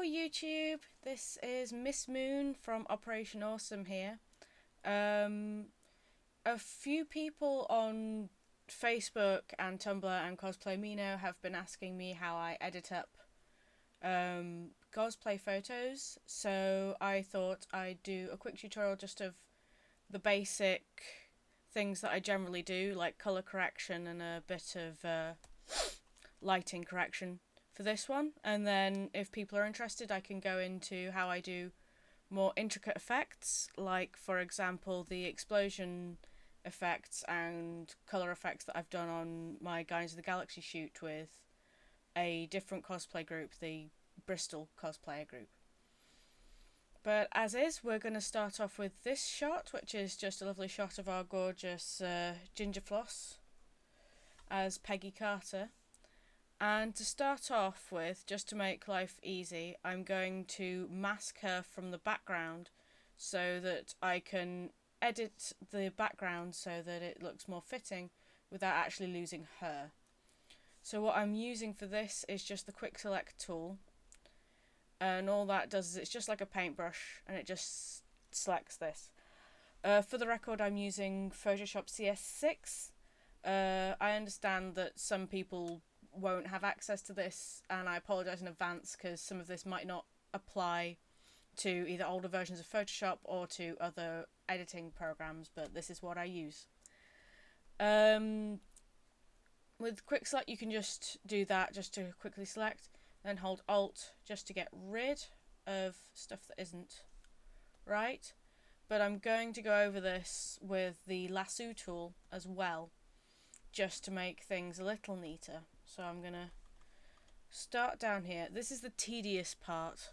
YouTube, this is Mystmoon from Operation Awesome here. A few people on Facebook and Tumblr and Cosplay Mino have been asking me how I edit up cosplay photos, so I thought I'd do a quick tutorial just of the basic things that I generally do, like colour correction and a bit of lighting correction for this one, and then if people are interested I can go into how I do more intricate effects, like for example the explosion effects and colour effects that I've done on my Guardians of the Galaxy shoot with a different cosplay group, the Bristol cosplayer group. But as is, we're going to start off with this shot, which is just a lovely shot of our gorgeous Ginger Floss as Peggy Carter. And to start off with, just to make life easy, I'm going to mask her from the background so that I can edit the background so that it looks more fitting without actually losing her. So what I'm using for this is just the quick select tool, and all that does is it's just like a paintbrush and it just selects this. For the record, I'm using Photoshop CS6. I understand that some people won't have access to this, and I apologise in advance because some of this might not apply to either older versions of Photoshop or to other editing programs, but this is what I use. With quick select you can just do that, just to quickly select, then hold Alt just to get rid of stuff that isn't right. But I'm going to go over this with the lasso tool as well, just to make things a little neater. So I'm going to start down here. This is the tedious part,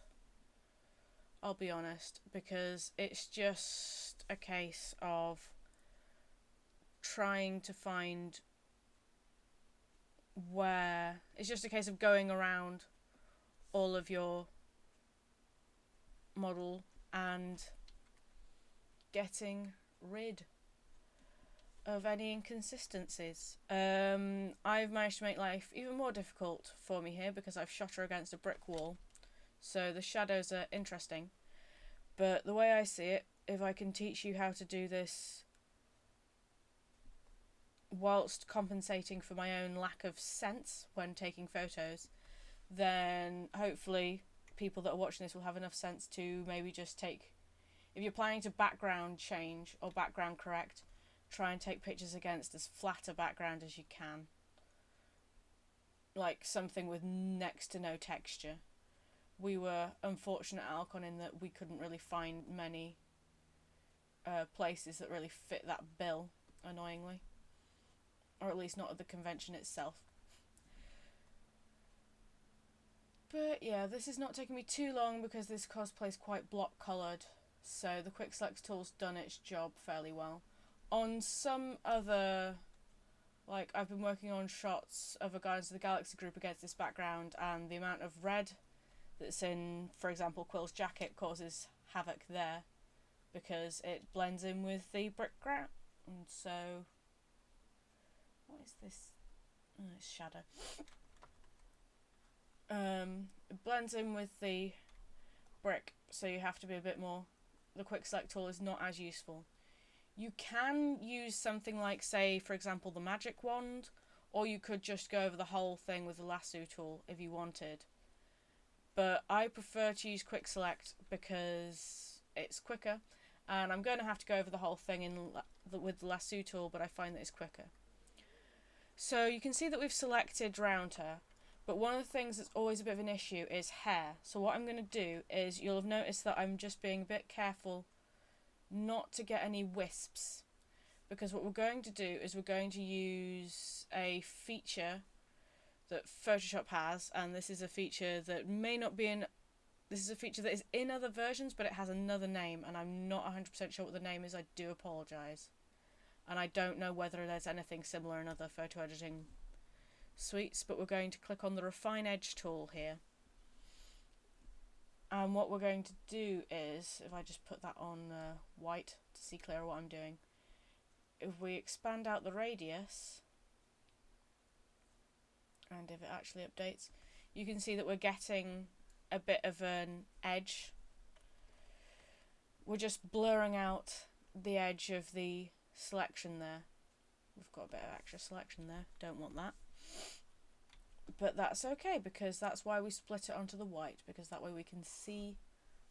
I'll be honest, because it's just a case of trying to find where... It's just a case of going around all of your model and getting rid of any inconsistencies. I've managed to make life even more difficult for me here because I've shot her against a brick wall, so the shadows are interesting. But the way I see it, if I can teach you how to do this whilst compensating for my own lack of sense when taking photos, then hopefully people that are watching this will have enough sense to maybe just take, if you're planning to background change or background correct, try and take pictures against as flat a background as you can, like something with next to no texture. We were unfortunate at Alcon in that we couldn't really find many places that really fit that bill, annoyingly, or at least not at the convention itself. But yeah, this is not taking me too long because this cosplay is quite block coloured, so the quick select tool's done its job fairly well. On some other, like I've been working on shots of a Guardians of the Galaxy group against this background, and the amount of red that's in, for example, Quill's jacket causes havoc there because it blends in with the brick ground. And so, what is this? Oh, it's shadow. It blends in with the brick, so you have to be a bit more. The quick select tool is not as useful. You can use something like, say, for example, the magic wand, or you could just go over the whole thing with the lasso tool if you wanted. But I prefer to use quick select because it's quicker, and I'm going to have to go over the whole thing with the lasso tool, but I find that it's quicker. So you can see that we've selected round her, but one of the things that's always a bit of an issue is hair. So what I'm going to do is, you'll have noticed that I'm just being a bit careful not to get any wisps, because what we're going to do is we're going to use a feature that Photoshop has, and this is a feature that may not be in, this is a feature that is in other versions, but it has another name, and I'm not 100% sure what the name is. I do apologise, and I don't know whether there's anything similar in other photo editing suites, but we're going to click on the Refine Edge tool here. And what we're going to do is, if I just put that on white to see clearer what I'm doing, if we expand out the radius, and if it actually updates, you can see that we're getting a bit of an edge. We're just blurring out the edge of the selection there. We've got a bit of extra selection there, don't want that. But that's okay, because that's why we split it onto the white, because that way we can see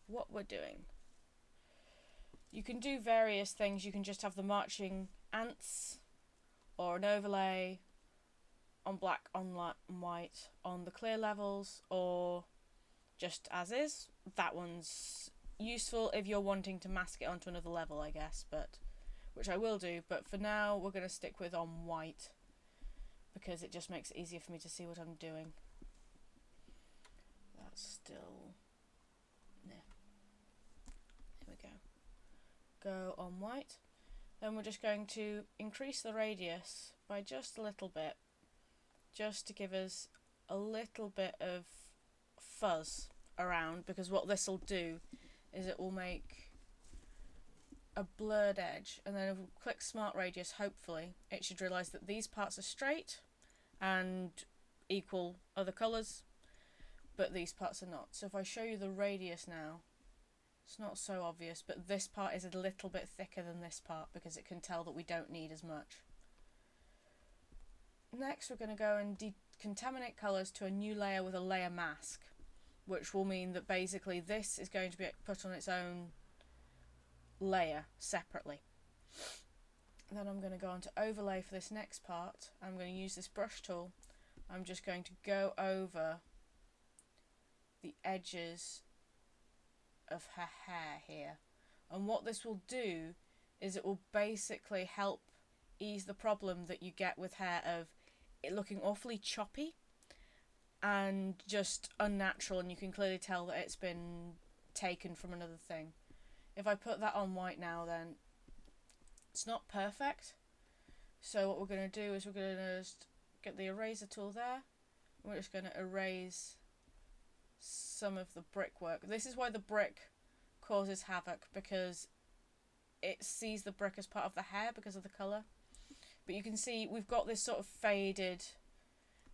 what we're doing. You can do various things. You can just have the marching ants, or an overlay on black, on white, on the clear levels, or just as is. That one's useful if you're wanting to mask it onto another level, I guess, but which I will do. But for now, we're going to stick with on white, because it just makes it easier for me to see what I'm doing. That's still... There we go. Go on white. Then we're just going to increase the radius by just a little bit, just to give us a little bit of fuzz around, because what this will do is it will make a blurred edge, and then if we click Smart Radius, hopefully it should realise that these parts are straight and equal other colours, but these parts are not. So if I show you the radius now, it's not so obvious, but this part is a little bit thicker than this part, because it can tell that we don't need as much. Next we're going to go and decontaminate colours to a new layer with a layer mask, which will mean that basically this is going to be put on its own layer separately. Then I'm going to go on to overlay for this next part. I'm going to use this brush tool. I'm just going to go over the edges of her hair here, and what this will do is it will basically help ease the problem that you get with hair of it looking awfully choppy and just unnatural, and you can clearly tell that it's been taken from another thing. If I put that on white now, then it's not perfect. So what we're going to do is we're going to just get the eraser tool there. We're just going to erase some of the brickwork. This is why the brick causes havoc, because it sees the brick as part of the hair because of the colour. But you can see we've got this sort of faded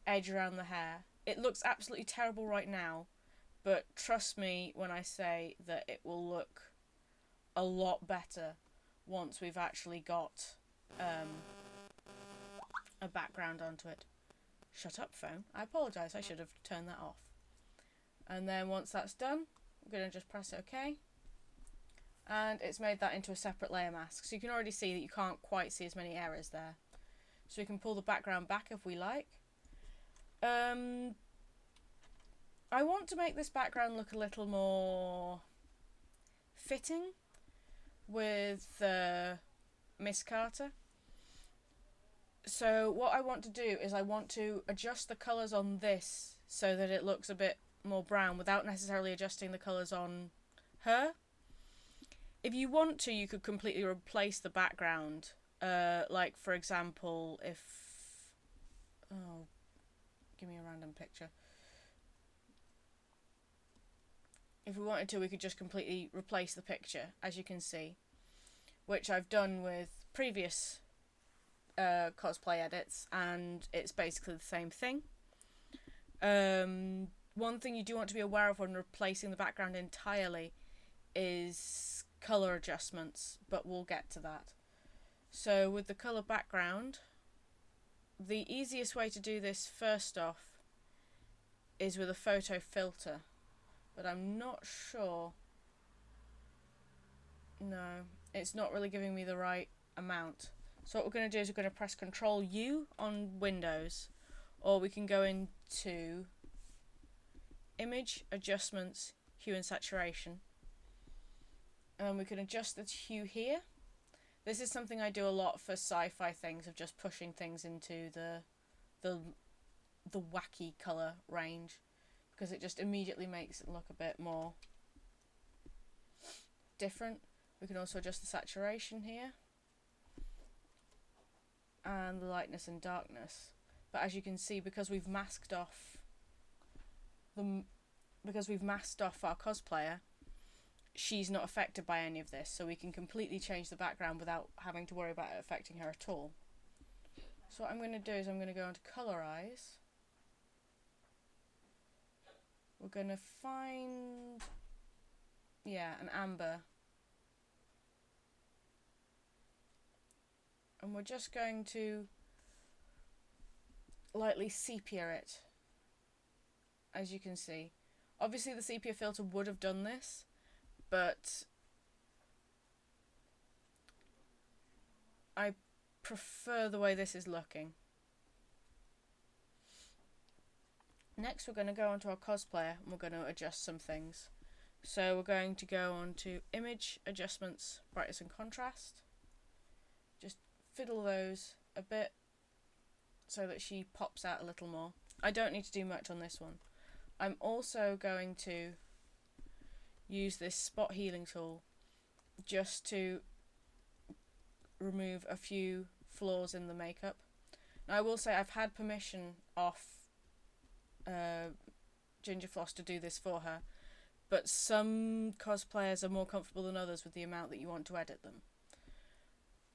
edge around the hair. It looks absolutely terrible right now, but trust me when I say that it will look a lot better once we've actually got a background onto it. Shut up, phone. I apologise, I should have turned that off. And then once that's done, we're going to just press OK. And it's made that into a separate layer mask. So you can already see that you can't quite see as many errors there. So we can pull the background back if we like. I want to make this background look a little more fitting with Miss Carter. So what I want to do is I want to adjust the colours on this so that it looks a bit more brown without necessarily adjusting the colours on her. If you want to, you could completely replace the background. Like, for example, if... Oh, give me a random picture. If we wanted to, we could just completely replace the picture, as you can see, which I've done with previous cosplay edits, and it's basically the same thing. One thing you do want to be aware of when replacing the background entirely is colour adjustments, but we'll get to that. So with the colour background, the easiest way to do this first off is with a photo filter, but I'm not sure. No, it's not really giving me the right amount. So what we're going to do is we're going to press Ctrl U on Windows, or we can go into Image, Adjustments, Hue and Saturation, and we can adjust the hue here. This is something I do a lot for sci-fi things, of just pushing things into the wacky colour range, because it just immediately makes it look a bit more different. We can also adjust the saturation here and the lightness and darkness. But as you can see, because we've masked off our cosplayer, she's not affected by any of this, so we can completely change the background without having to worry about it affecting her at all. So what I'm going to do is I'm going to go into Colorize, we're going to find, yeah, an amber. And we're just going to lightly sepia it, as you can see. Obviously the sepia filter would have done this, but I prefer the way this is looking. Next we're going to go onto our cosplayer and we're going to adjust some things. So we're going to go on to image adjustments, brightness and contrast. Just fiddle those a bit so that she pops out a little more. I don't need to do much on this one. I'm also going to use this spot healing tool just to remove a few flaws in the makeup. Now I will say I've had permission off Ginger Floss to do this for her, but some cosplayers are more comfortable than others with the amount that you want to edit them.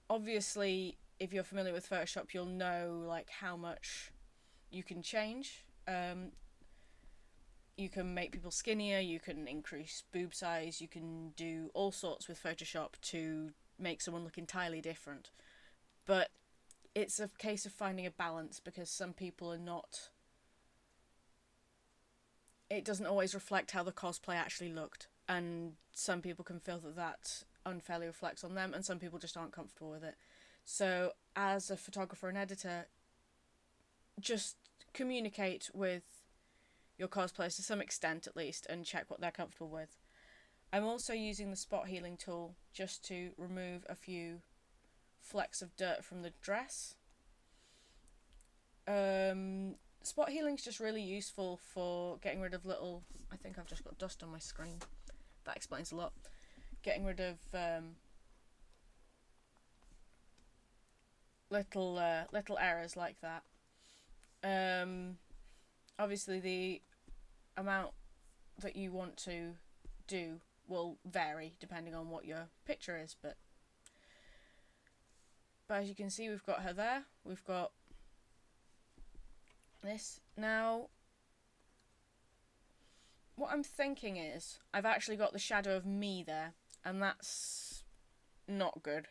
Obviously, if you're familiar with Photoshop, you'll know like how much you can change. You can make people skinnier, you can increase boob size, you can do all sorts with Photoshop to make someone look entirely different. But it's a case of finding a balance, because some people are not... It doesn't always reflect how the cosplay actually looked, and some people can feel that that unfairly reflects on them, and some people just aren't comfortable with it. So as a photographer and editor, just communicate with your cosplayers to some extent at least and check what they're comfortable with. I'm also using the spot healing tool just to remove a few flecks of dirt from the dress. Spot healing is just really useful for getting rid of little... I think I've just got dust on my screen. That explains a lot. Getting rid of little errors like that. Obviously the amount that you want to do will vary depending on what your picture is, but as you can see, we've got her there. We've got this. Now, what I'm thinking is, I've actually got the shadow of me there, and that's not good.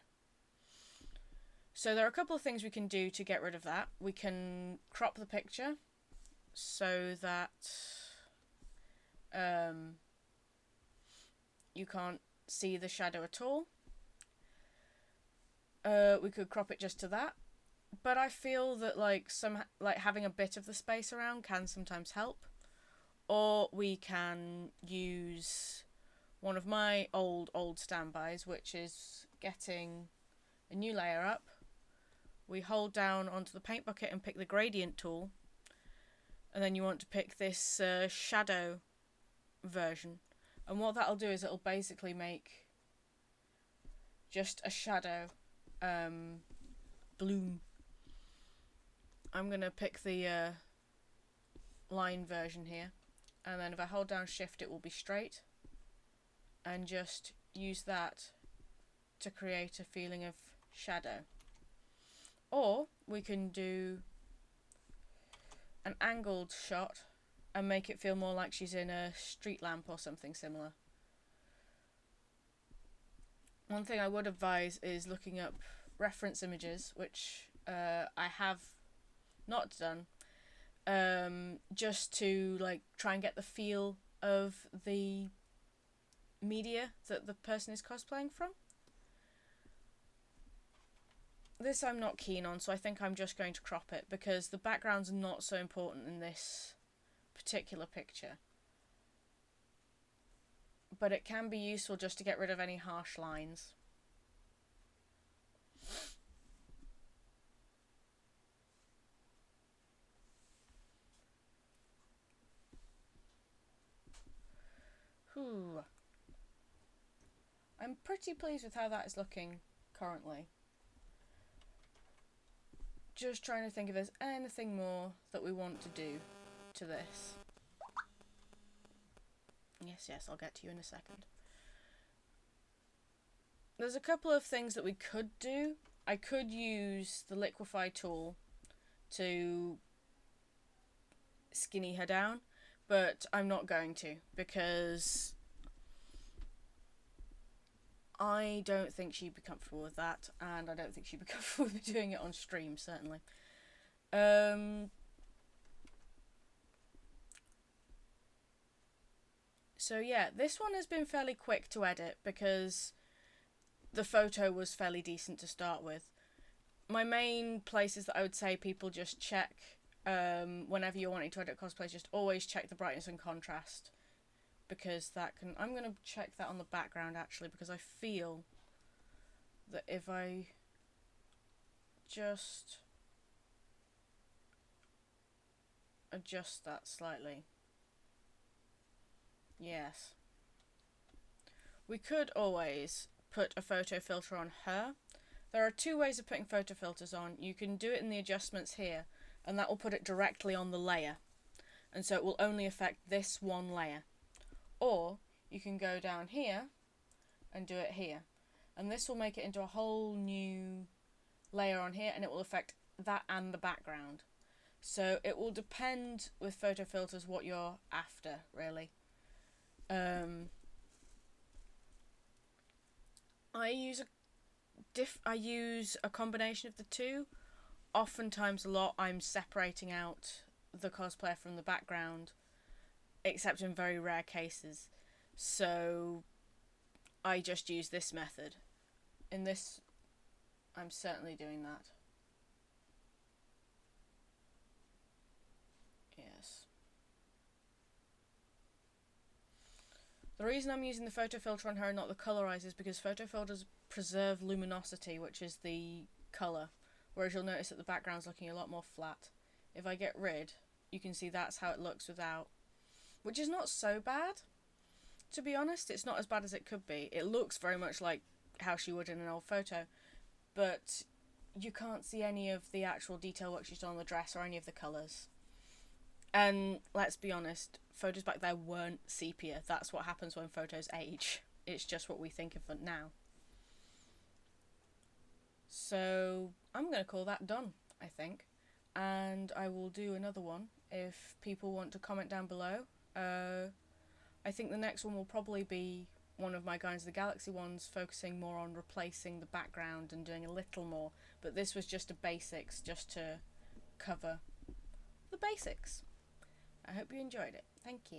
So there are a couple of things we can do to get rid of that. We can crop the picture so that you can't see the shadow at all. We could crop it just to that, but I feel that like having a bit of the space around can sometimes help. Or we can use one of my old standbys, which is getting a new layer up. We hold down onto the paint bucket and pick the gradient tool, and then you want to pick this shadow version, and what that'll do is it'll basically make just a shadow bloom. I'm gonna pick the line version here, and then if I hold down shift it will be straight, and just use that to create a feeling of shadow. Or we can do an angled shot and make it feel more like she's in a street lamp or something similar. One thing I would advise is looking up reference images, which I have not done, just to like try and get the feel of the media that the person is cosplaying from. This I'm not keen on, so I think I'm just going to crop it, because the background's not so important in this particular picture. But it can be useful just to get rid of any harsh lines. Whew. I'm pretty pleased with how that is looking currently. Just trying to think if there's anything more that we want to do to this. Yes, I'll get to you in a second. There's a couple of things that we could do. I could use the liquify tool to skinny her down, but I'm not going to, because I don't think she'd be comfortable with that, and I don't think she'd be comfortable with doing it on stream, certainly. So yeah, this one has been fairly quick to edit because the photo was fairly decent to start with. My main places that I would say people just check whenever you're wanting to edit cosplays, just always check the brightness and contrast, because that can... I'm going to check that on the background actually, because I feel that if I just adjust that slightly. Yes. We could always put a photo filter on her. There are two ways of putting photo filters on. You can do it in the adjustments here, and that will put it directly on the layer, and so it will only affect this one layer. Or you can go down here and do it here, and this will make it into a whole new layer on here, and it will affect that and the background. So it will depend with photo filters what you're after, really. I use a combination of the two. Oftentimes, a lot, I'm separating out the cosplayer from the background, except in very rare cases. So I just use this method. In this, I'm certainly doing that. Yes. The reason I'm using the photo filter on her and not the Colorize is because photo filters preserve luminosity, which is the colour, whereas you'll notice that the background's looking a lot more flat. If I get rid, you can see that's how it looks without, which is not so bad. To be honest, it's not as bad as it could be. It looks very much like how she would in an old photo, but you can't see any of the actual detail work she's done on the dress or any of the colours. And let's be honest, photos back there weren't sepia. That's what happens when photos age. It's just what we think of it now. So I'm going to call that done, I think. And I will do another one if people want to comment down below. I think the next one will probably be one of my Guardians of the Galaxy ones, focusing more on replacing the background and doing a little more. But this was just a basics, just to cover the basics. I hope you enjoyed it. Thank you.